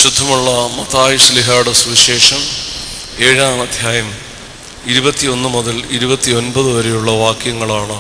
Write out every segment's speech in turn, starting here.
പരിശുദ്ധമുള്ള മത്തായി ശ്ലീഹായുടെ സുവിശേഷം 7-ാം അധ്യായം 21 മുതൽ 29 വരെയുള്ള വാക്യങ്ങളാണ്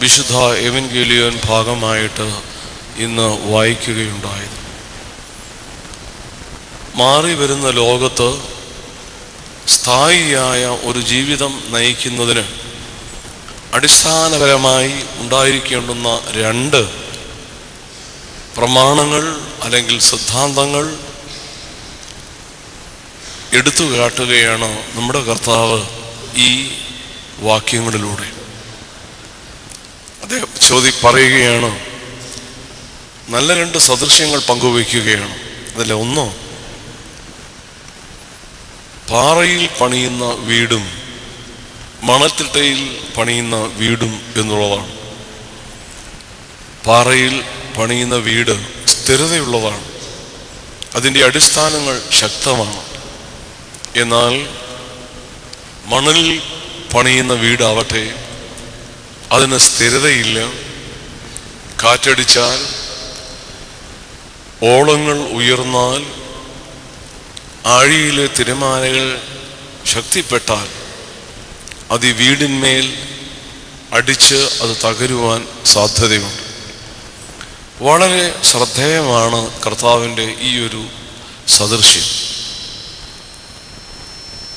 വിശുദ്ധ എവൻഗേലിയോൻ ഭാഗമായിട്ട് ഇന്ന് വായിക്കുകയുണ്ടായത്. മാറി വരുന്ന ലോകത്ത് സ്ഥായിയായ ഒരു ജീവിതം നയിക്കുന്നതിന് അടിസ്ഥാനപരമായി ഉണ്ടായിരിക്കേണ്ടുന്ന 2 പ്രമാണങ്ങൾ അല്ലെങ്കിൽ സിദ്ധാന്തങ്ങൾ എടുത്തു കാട്ടുകയാണ് നമ്മുടെ കർത്താവ് ഈ വാക്യങ്ങളിലൂടെ. അദ്ദേഹം പറയുകയാണ്, നല്ല 2 സദൃശ്യങ്ങൾ പങ്കുവയ്ക്കുകയാണ്. അതിൽ ഒന്ന് പാറയിൽ പണിയുന്ന വീടും മണൽത്തിട്ടയിൽ പണിയുന്ന വീടും എന്നുള്ളതാണ്. പാറയിൽ പണിയുന്ന വീട് സ്ഥിരതയുള്ളതാണ്, അതിൻ്റെ അടിസ്ഥാനങ്ങൾ ശക്തമാണ്. എന്നാൽ മണലിൽ പണിയുന്ന വീടാവട്ടെ, അതിന് സ്ഥിരതയില്ല. കാറ്റടിച്ചാൽ, ഓളങ്ങൾ ഉയർന്നാൽ, ആഴിയിലെ തിരമാലകൾ ശക്തിപ്പെട്ടാൽ അത് ഈ വീടിന്മേൽ അടിച്ച് അത് തകരുവാൻ സാധ്യതയുണ്ട്. വളരെ ശ്രദ്ധേയമാണ് കർത്താവിൻ്റെ ഈ ഒരു സദൃശ്യം.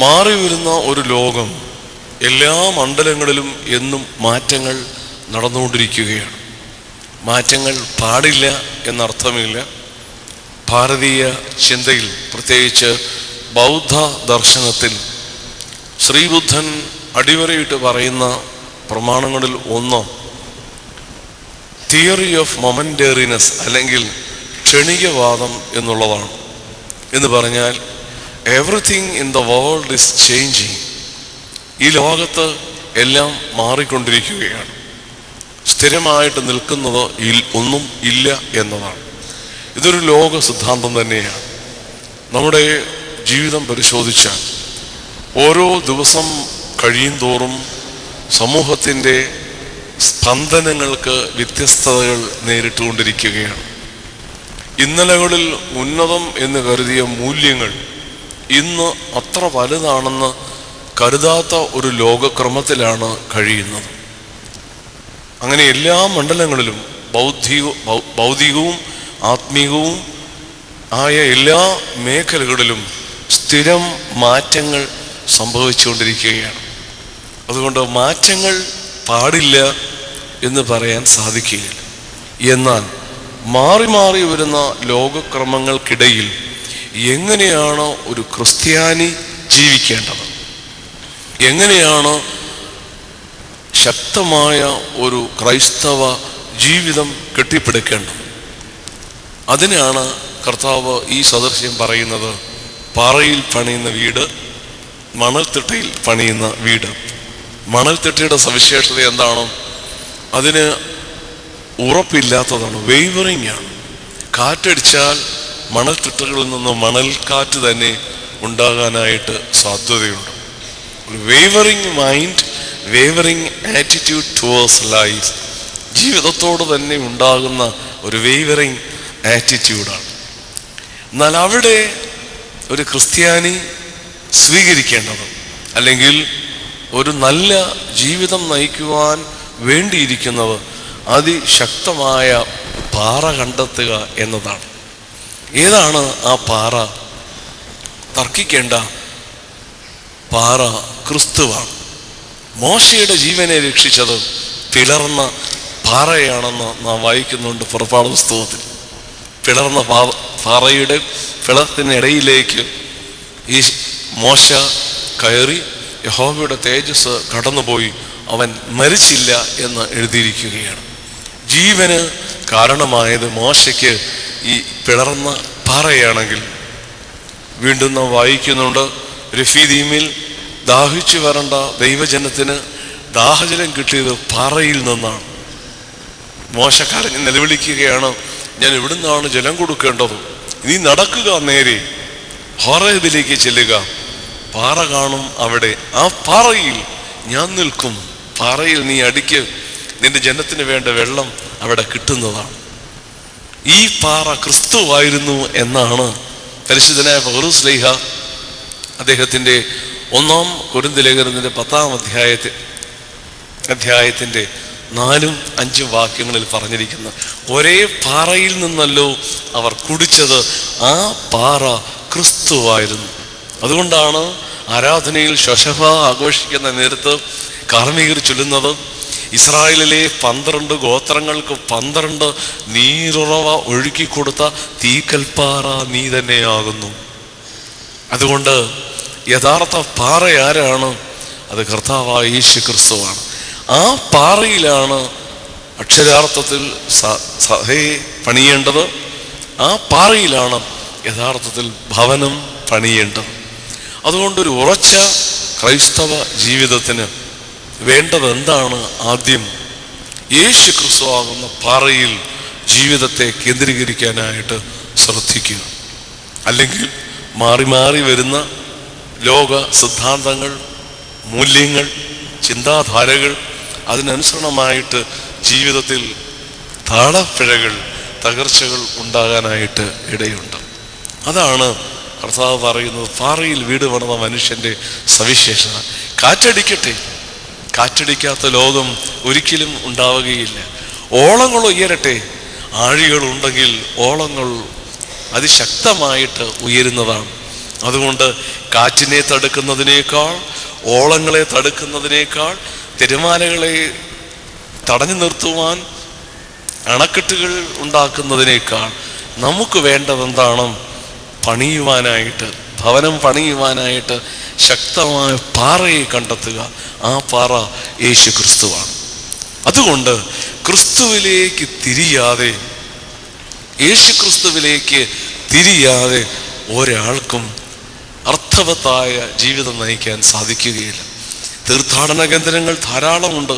മാറി വരുന്ന ഒരു ലോകം, എല്ലാ മണ്ഡലങ്ങളിലും എന്നും മാറ്റങ്ങൾ നടന്നുകൊണ്ടിരിക്കുകയാണ്. മാറ്റങ്ങൾ പാടില്ല എന്നർത്ഥമില്ല. ഭാരതീയ ചിന്തയിൽ, പ്രത്യേകിച്ച് ബൗദ്ധ ദർശനത്തിൽ ശ്രീബുദ്ധൻ അടിവരയിട്ട് പറയുന്ന പ്രമാണങ്ങളിൽ ഒന്ന് തിയറി ഓഫ് മൊമെന്റേറിനെസ് അല്ലെങ്കിൽ ക്ഷണികവാദം എന്നുള്ളതാണ്. എന്ന് പറഞ്ഞാൽ everything in the world is changing. ഈ ലോകത്ത് എല്ലാം മാറിക്കൊണ്ടിരിക്കുകയാണ്. സ്ഥിരമായിട്ട് നിൽക്കുന്നത് ഒന്നും ഇല്ല എന്നതാണ്. ഇതൊരു ലോക സിദ്ധാന്തം തന്നെയാണ്. നമ്മുടെ ജീവിതം പരിശോധിച്ചാൽ ഓരോ ദിവസം കഴിയും തോറും സമൂഹത്തിൻ്റെ സ്പന്ദനങ്ങൾക്ക് വ്യത്യസ്തതകൾ നേരിട്ടുകൊണ്ടിരിക്കുകയാണ്. ഇന്നലകളിൽ ഉന്നതം എന്ന് കരുതിയ മൂല്യങ്ങൾ ഇന്ന് അത്ര വലുതാണെന്ന് കരുതാത്ത ഒരു ലോകക്രമത്തിലാണ് കഴിയുന്നത്. അങ്ങനെ എല്ലാ മണ്ഡലങ്ങളിലും ഭൗതികവും ആത്മീയവും ആയ എല്ലാ മേഖലകളിലും സ്ഥിരം മാറ്റങ്ങൾ സംഭവിച്ചുകൊണ്ടിരിക്കുകയാണ്. അതുകൊണ്ട് മാറ്റങ്ങൾ പാടില്ല എന്ന് പറയാൻ സാധിക്കുകയില്ല. എന്നാൽ മാറി മാറി വരുന്ന ലോകക്രമങ്ങൾക്കിടയിൽ എങ്ങനെയാണ് ഒരു ക്രിസ്ത്യാനി ജീവിക്കേണ്ടത്, എങ്ങനെയാണ് ശക്തമായ ഒരു ക്രൈസ്തവ ജീവിതം കെട്ടിപ്പടുക്കേണ്ടത്, അതിനാണ് കർത്താവ് ഈ സദൃശ്യം പറയുന്നത്. പാറയിൽ പണിയുന്ന വീട്, മണൽത്തിട്ടയിൽ പണിയുന്ന വീട്. മണൽത്തിട്ടയുടെ സവിശേഷത എന്താണ്? അതിന് ഉറപ്പില്ലാത്തതാണ്, വേവറിങ് ആണ്. കാറ്റടിച്ചാൽ മണൽത്തിട്ടകളിൽ നിന്ന് മണൽക്കാറ്റ് തന്നെ ഉണ്ടാകാനായിട്ട് സാധ്യതയുണ്ട്. ഒരു wavering mind, wavering attitude towards life, ജീവിതത്തോട് തന്നെ ഉണ്ടാകുന്ന ഒരു വേവറിങ് ആറ്റിറ്റ്യൂഡാണ്. എന്നാൽ അവിടെ ഒരു ക്രിസ്ത്യാനി സ്വീകരിക്കേണ്ടത്, അല്ലെങ്കിൽ ഒരു നല്ല ജീവിതം നയിക്കുവാൻ വേണ്ടിയിരിക്കുന്നത് അതിശക്തമായ പാറ കണ്ടെത്തുക എന്നതാണ്. ഏതാണ് ആ പാറ? തർക്കിക്കേണ്ട പാറ ക്രിസ്തുവാണ്. മോശയുടെ ജീവനെ രക്ഷിച്ചത് പിളർന്ന പാറയാണെന്ന് നാം വായിക്കുന്നുണ്ട് പുറപ്പാട് പുസ്തകത്തിൽ. പിളർന്ന പാറയുടെ പിളർത്തിനിടയിലേക്ക് ഈ മോശ കയറി യഹോവയുടെ തേജസ് കടന്നുപോയി, അവൻ മരിച്ചില്ല എന്ന് എഴുതിയിരിക്കുകയാണ്. ജീവന് കാരണമായത് മോശയ്ക്ക് ഈ പിളർന്ന പാറയാണെങ്കിൽ, വീണ്ടും നാം വായിക്കുന്നുണ്ട്, രഫീദീമിൽ ദാഹിച്ചു വരേണ്ട ദൈവജനത്തിന് ദാഹജലം കിട്ടിയത് പാറയിൽ നിന്നാണ്. മോശ കരഞ്ഞ് നിലവിളിക്കുകയാണ്, ഞാൻ എവിടുന്നാണ് ജലം കൊടുക്കേണ്ടത്? നീ നടക്കുക, നേരെ ഹോറേബിലേക്ക് ചെല്ലുക, പാറ കാണും അവിടെ, ആ പാറയിൽ ഞാൻ നിൽക്കും, പാറയിൽ നീ അടിക്ക്, നിന്റെ ജനത്തിന് വേണ്ട വെള്ളം അവിടെ കിട്ടുന്നതാണ്. ഈ പാറ ക്രിസ്തുവായിരുന്നു എന്നാണ് പരിശുദ്ധനായ പൗലോസ് ശ്ലീഹ അദ്ദേഹത്തിൻ്റെ 1 കൊരിന്ത്യർ ലേഖനത്തിൻ്റെ 10-ാം അധ്യായത്തിൻ്റെ 4-5 വാക്യങ്ങളിൽ പറഞ്ഞിരിക്കുന്നു, ഒരേ പാറയിൽ നിന്നല്ലോ അവർ കുടിച്ചത്, ആ പാറ ക്രിസ്തുവായിരുന്നു. അതുകൊണ്ടാണ് ആരാധനയിൽ ശോശബ ആഘോഷിക്കുന്ന നേരത്ത് കാർമ്മികർ ചൊല്ലുന്നത്, ഇസ്രായേലിലെ 12 ഗോത്രങ്ങൾക്ക് 12 നീരുറവ ഒഴുക്കിക്കൊടുത്ത തീക്കൽപ്പാറ നീ തന്നെയാകുന്നു. അതുകൊണ്ട് യഥാർത്ഥ പാറ ആരാണ്? അത് കർത്താവായ യേശു ക്രിസ്തുവാണ്. ആ പാറയിലാണ് അക്ഷരാർത്ഥത്തിൽ സഭയെ പണിയേണ്ടത്. ആ പാറയിലാണ് യഥാർത്ഥത്തിൽ ഭവനം പണിയേണ്ടത്. അതുകൊണ്ടൊരു ഉറച്ച ക്രൈസ്തവ ജീവിതത്തിന് വേണ്ടത് എന്താണ്? ആദ്യം യേശു ക്രിസ്തുവാകുന്ന പാറയിൽ ജീവിതത്തെ കേന്ദ്രീകരിക്കാനായിട്ട് ശ്രദ്ധിക്കുക. അല്ലെങ്കിൽ മാറി മാറി വരുന്ന ലോക സിദ്ധാന്തങ്ങൾ, മൂല്യങ്ങൾ, ചിന്താധാരകൾ, അതിനനുസരണമായിട്ട് ജീവിതത്തിൽ താളപ്പിഴകൾ, തകർച്ചകൾ ഉണ്ടാകാനായിട്ട് ഇടയുണ്ട്. അതാണ് കർത്താവ് പറയുന്നത്, പാറയിൽ വീട് പണിത മനുഷ്യൻ്റെ സവിശേഷത. കാറ്റടിക്കട്ടെ, കാറ്റടിക്കാത്ത ലോകം ഒരിക്കലും ഉണ്ടാവുകയില്ല. ഓളങ്ങൾ ഉയരട്ടെ, ആഴികളുണ്ടെങ്കിൽ ഓളങ്ങൾ അതിശക്തമായിട്ട് ഉയരുന്നതാണ്. അതുകൊണ്ട് കാറ്റിനെ തടുക്കുന്നതിനേക്കാൾ, ഓളങ്ങളെ തടുക്കുന്നതിനേക്കാൾ, തിരമാലകളെ തടഞ്ഞു നിർത്തുവാൻ അണക്കെട്ടുകൾ ഉണ്ടാക്കുന്നതിനേക്കാൾ നമുക്ക് വേണ്ടതെന്താണ്? പണിയുവാനായിട്ട്, ഭവനം പണിയുവാനായിട്ട് ശക്തമായ പാറയെ കണ്ടെത്തുക. ആ പാറ യേശു ക്രിസ്തുവാണ്. അതുകൊണ്ട് ക്രിസ്തുവിലേക്ക് തിരിയാതെ, യേശു ക്രിസ്തുവിലേക്ക് തിരിയാതെ ഒരാൾക്കും അർത്ഥവത്തായ ജീവിതം നയിക്കാൻ സാധിക്കുകയില്ല. തീർത്ഥാടന കേന്ദ്രങ്ങൾ ധാരാളമുണ്ട്.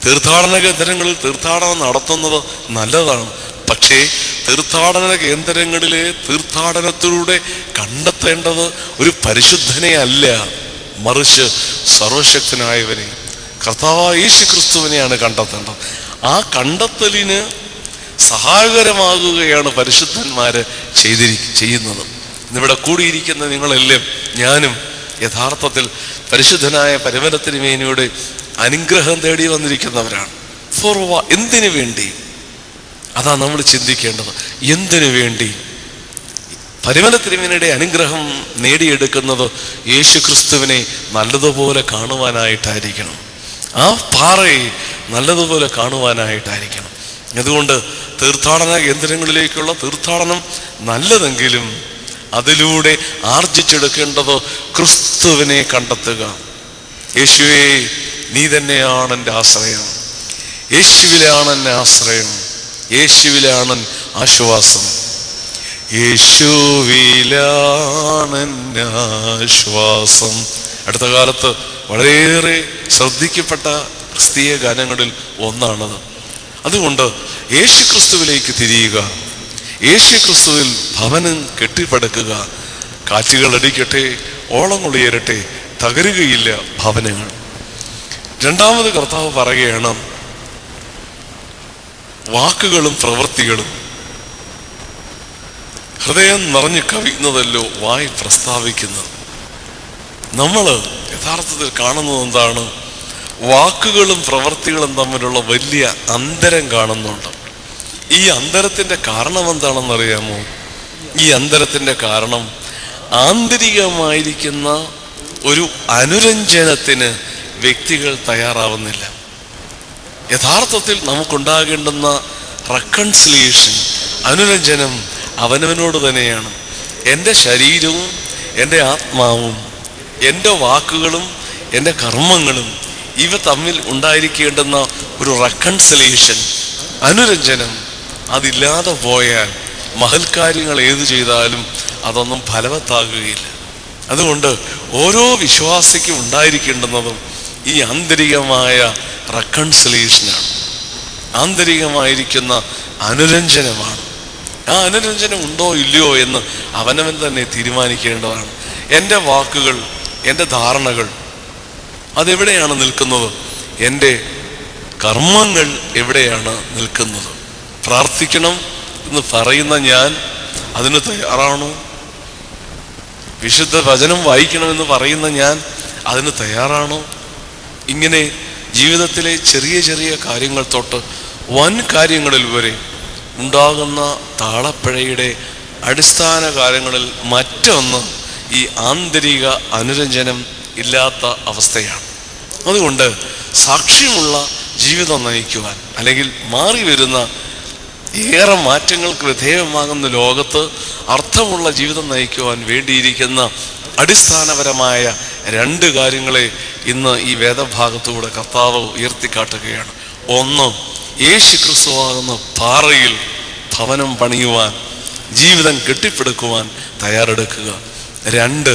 തീർത്ഥാടന കേന്ദ്രങ്ങളിൽ തീർത്ഥാടനം നടത്തുന്നത് നല്ലതാണ്. പക്ഷേ തീർത്ഥാടന കേന്ദ്രങ്ങളിലെ തീർത്ഥാടനത്തിലൂടെ കണ്ടെത്തേണ്ടത് ഒരു പരിശുദ്ധനെ അല്ല, മറിച്ച് സർവശക്തനായവനെ, കർത്താവായ യേശു ക്രിസ്തുവിനെയാണ് കണ്ടെത്തേണ്ടത്. ആ കണ്ടെത്തലിന് സഹായകരമാകുകയാണ് പരിശുദ്ധന്മാര് ചെയ്യുന്നത്. ഇന്നിവിടെ കൂടിയിരിക്കുന്ന നിങ്ങളെല്ലാം, ഞാനും യഥാർത്ഥത്തിൽ പരിശുദ്ധനായ പരിമലത്തിരുമേനിയുടെ അനുഗ്രഹം തേടി വന്നിരിക്കുന്നവരാണ്. എന്തിനു വേണ്ടി? അതാ നമ്മൾ ചിന്തിക്കേണ്ടത്. എന്തിനു വേണ്ടി? പരിമലത്തിരുമേനിയുടെ അനുഗ്രഹം നേടിയെടുക്കുന്നത് യേശു ക്രിസ്തുവിനെ നല്ലതുപോലെ കാണുവാനായിട്ടായിരിക്കണം. ആ പാറയെ നല്ലതുപോലെ കാണുവാനായിട്ടായിരിക്കണം. അതുകൊണ്ട് തീർത്ഥാടന കേന്ദ്രങ്ങളിലേക്കുള്ള തീർത്ഥാടനം നല്ലതെങ്കിലും അതിലൂടെ ആർജിച്ചെടുക്കേണ്ടത് ക്രിസ്തുവിനെ കണ്ടെത്തുക. യേശുവേ, നീ തന്നെയാണ് എൻ്റെ ആശ്രയം. യേശുവിലാണ് എൻ്റെ ആശ്രയം. യേശുവിലാണ് ആശ്വാസം. യേശുവിലാണ് എൻ്റെ ആശ്വാസം. അടുത്ത കാലത്ത് വളരെയേറെ ശ്രദ്ധിക്കപ്പെട്ട ക്രിസ്തീയ ഗാനങ്ങളിൽ ഒന്നാണത്. അതുകൊണ്ട് യേശു ക്രിസ്തുവിലേക്ക് തിരിയുക. യേശു ക്രിസ്തുവിൽ ഭവനം കെട്ടിപ്പടുക്കുക. കാറ്റുകൾ അടിക്കട്ടെ, ഓളങ്ങൾ ഉയരട്ടെ, തകരുകയില്ല ഭവനങ്ങൾ. രണ്ടാമത് കർത്താവ് പറയുകയാണ്, വാക്കുകളും പ്രവൃത്തികളും ഹൃദയം നിറഞ്ഞു കവിയുന്നതല്ലോ വായി പ്രസ്താവിക്കുന്നത്. നമ്മൾ യഥാർത്ഥത്തിൽ കാണുന്നത് എന്താണ്? വാക്കുകളും പ്രവൃത്തികളും തമ്മിലുള്ള വലിയ അന്തരം കാണുന്നുണ്ട്. ഈ അന്തരത്തിൻ്റെ കാരണം എന്താണെന്നറിയാമോ? ഈ അന്തരത്തിൻ്റെ കാരണം ആന്തരികമായിരിക്കുന്ന ഒരു അനുരഞ്ജനത്തിന് വ്യക്തികൾ തയ്യാറാവുന്നില്ല. യഥാർത്ഥത്തിൽ നമുക്കുണ്ടാകേണ്ടുന്ന റെക്കൺസിലിയേഷൻ, അനുരഞ്ജനം അവനവനോട് തന്നെയാണ്. എൻ്റെ ശരീരവും എൻ്റെ ആത്മാവും എൻ്റെ വാക്കുകളും എൻ്റെ കർമ്മങ്ങളും ഇവ തമ്മിൽ ഉണ്ടായിരിക്കേണ്ടുന്ന ഒരു റെക്കൺസിലിയേഷൻ, അനുരഞ്ജനം, അതില്ലാതെ പോയാൽ മഹൽക്കാര്യങ്ങൾ ഏത് ചെയ്താലും അതൊന്നും ഫലവത്താകുകയില്ല. അതുകൊണ്ട് ഓരോ വിശ്വാസിക്കും ഉണ്ടായിരിക്കേണ്ടുന്നതും ഈ ആന്തരികമായ റെക്കൺസിലിയേഷനാണ്, ആന്തരികമായിരിക്കുന്ന അനുരഞ്ജനമാണ്. ആ അനുരഞ്ജനം ഉണ്ടോ ഇല്ലയോ എന്ന് അവനവൻ തന്നെ തീരുമാനിക്കേണ്ടതാണ്. എൻ്റെ വാക്കുകൾ, എൻ്റെ ധാരണകൾ അതെവിടെയാണ് നിൽക്കുന്നത്? എൻ്റെ കർമ്മങ്ങൾ എവിടെയാണ് നിൽക്കുന്നത്? പ്രാർത്ഥിക്കണം എന്ന് പറയുന്ന ഞാൻ അതിന് തയ്യാറാണോ? വിശുദ്ധ വചനം വായിക്കണമെന്ന് പറയുന്ന ഞാൻ അതിന് തയ്യാറാണോ? ഇങ്ങനെ ജീവിതത്തിലെ ചെറിയ ചെറിയ കാര്യങ്ങൾ തൊട്ട് വൻ കാര്യങ്ങളിൽ വരെ ഉണ്ടാകുന്ന താളപ്പിഴയുടെ അടിസ്ഥാന കാര്യങ്ങളിൽ മറ്റൊന്ന് ഈ ആന്തരിക അനുരഞ്ജനം ഇല്ലാത്ത അവസ്ഥയാണ്. അതുകൊണ്ട് സാക്ഷ്യമുള്ള ജീവിതം നയിക്കുവാൻ, അല്ലെങ്കിൽ മാറി വരുന്ന ഏറെ മാറ്റങ്ങൾക്ക് വിധേയമാകുന്ന ലോകത്ത് അർത്ഥമുള്ള ജീവിതം നയിക്കുവാൻ വേണ്ടിയിരിക്കുന്ന അടിസ്ഥാനപരമായ 2 കാര്യങ്ങളെ ഇന്ന് ഈ വേദഭാഗത്തൂടെ കർത്താവ് ഉയർത്തിക്കാട്ടുകയാണ്. ഒന്ന്, യേശു ക്രിസ്തുവാകുന്ന പാറയിൽ ഭവനം പണിയുവാൻ, ജീവിതം കെട്ടിപ്പടുക്കുവാൻ തയ്യാറെടുക്കുക. 2,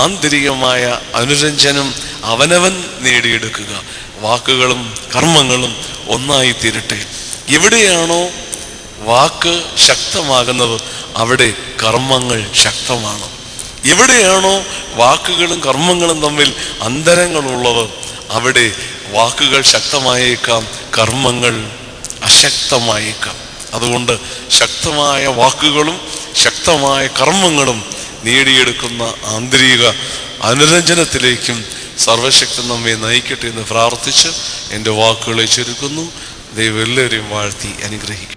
ആന്തരികമായ അനുരഞ്ജനം അവനവൻ നേടിയെടുക്കുക. വാക്കുകളും കർമ്മങ്ങളും ഒന്നായി തീരട്ടെ. എവിടെയാണോ വാക്ക് ശക്തമാകുന്നത് അവിടെ കർമ്മങ്ങൾ ശക്തമാണ്. എവിടെയാണോ വാക്കുകളും കർമ്മങ്ങളും തമ്മിൽ അന്തരങ്ങളുള്ളത് അവിടെ വാക്കുകൾ ശക്തമായേക്കാം, കർമ്മങ്ങൾ അശക്തമായേക്കാം. അതുകൊണ്ട് ശക്തമായ വാക്കുകളും ശക്തമായ കർമ്മങ്ങളും നേടിയെടുക്കുന്ന ആന്തരിക അനുരഞ്ജനത്തിലേക്കും സർവശക്തൻ നമ്മെ നയിക്കട്ടെ എന്ന് പ്രാർത്ഥിച്ച് എൻ്റെ വാക്കുകളെ ചുരുക്കുന്നു. ദൈവം എല്ലാവരെയും വാഴ്ത്തി അനുഗ്രഹിക്കും.